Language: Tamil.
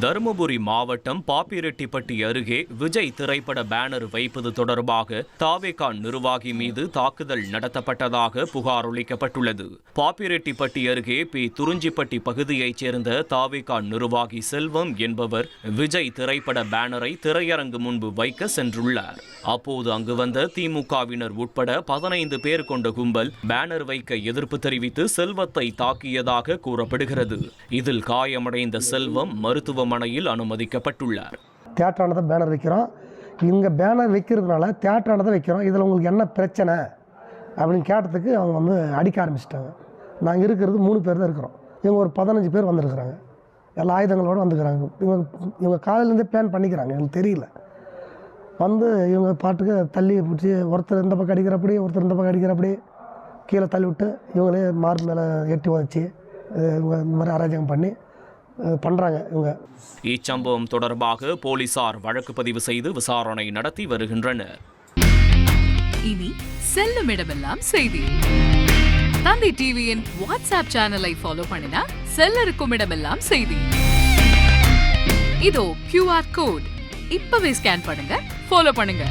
தருமபுரி மாவட்டம் பாப்பிரெட்டிப்பட்டி அருகே விஜய் திரைப்பட பேனர் வைப்பது தொடர்பாக தாவேகா நிர்வாகி மீது தாக்குதல் நடத்தப்பட்டதாக புகார் அளிக்கப்பட்டுள்ளது. பாப்பிரெட்டிப்பட்டி அருகே துறிஞ்சிப்பட்டி பகுதியைச் சேர்ந்த தாவேகா நிர்வாகி செல்வம் என்பவர் விஜய் திரைப்பட பேனரை திரையரங்கு முன்பு வைக்க சென்றுள்ளார். அப்போது அங்கு வந்த திமுகவினர் உட்பட 15 பேர் கொண்ட கும்பல் பேனர் வைக்க எதிர்ப்பு தெரிவித்து செல்வத்தை தாக்கியதாக கூறப்படுகிறது. இதில் காயமடைந்த செல்வம் மருத்துவமனையில் அனுமதிக்கப்பட்டுள்ளார். தியேட்டரானதை பேனர் வைக்கிறோம், இங்கே பேனர் வைக்கிறதுனால தியேட்டரானதை வைக்கிறோம், இதில் உங்களுக்கு என்ன பிரச்சனை அப்படின்னு கேட்டதுக்கு அவங்க அடிக்க ஆரம்பிச்சிட்டாங்க. நாங்கள் இருக்கிறது 3 பேர் தான் இருக்கிறோம், இவங்க ஒரு 15 பேர் வந்திருக்கிறாங்க, எல்லா ஆயுதங்களோடு வந்துருக்குறாங்க. இவங்க காலையிலேருந்தே பிளான் பண்ணிக்கிறாங்க, எங்களுக்கு தெரியல. இவங்க பாட்டுக்கு தள்ளி பிடிச்சி ஒருத்தர் இந்த பக்கம் அடிக்கிறப்படி ஒருத்தர் இந்த பக்கம் அடிக்கிறப்படி கீழே தள்ளி விட்டு இவங்களே மார்பு மேலே எட்டி வச்சு இவங்க இந்த மாதிரி அராஜகம் பண்ணி பண்ணுறாங்க. இச்சம்பவம் தொடர்பாக போலீசார் வழக்கு பதிவு செய்து விசாரணை நடத்தி வருகின்றனர். இனி செல்லும் இடமெல்லாம் செய்தி. தந்தி டிவியின் வாட்ஸ்அப் சேனலை ஃபாலோ பண்ணினா செல்ல இருக்கும் இடமெல்லாம் செய்தி. இதோ QR கோட் இப்பவே ஸ்கேன் பண்ணுங்க, ஃபாலோ பண்ணுங்க.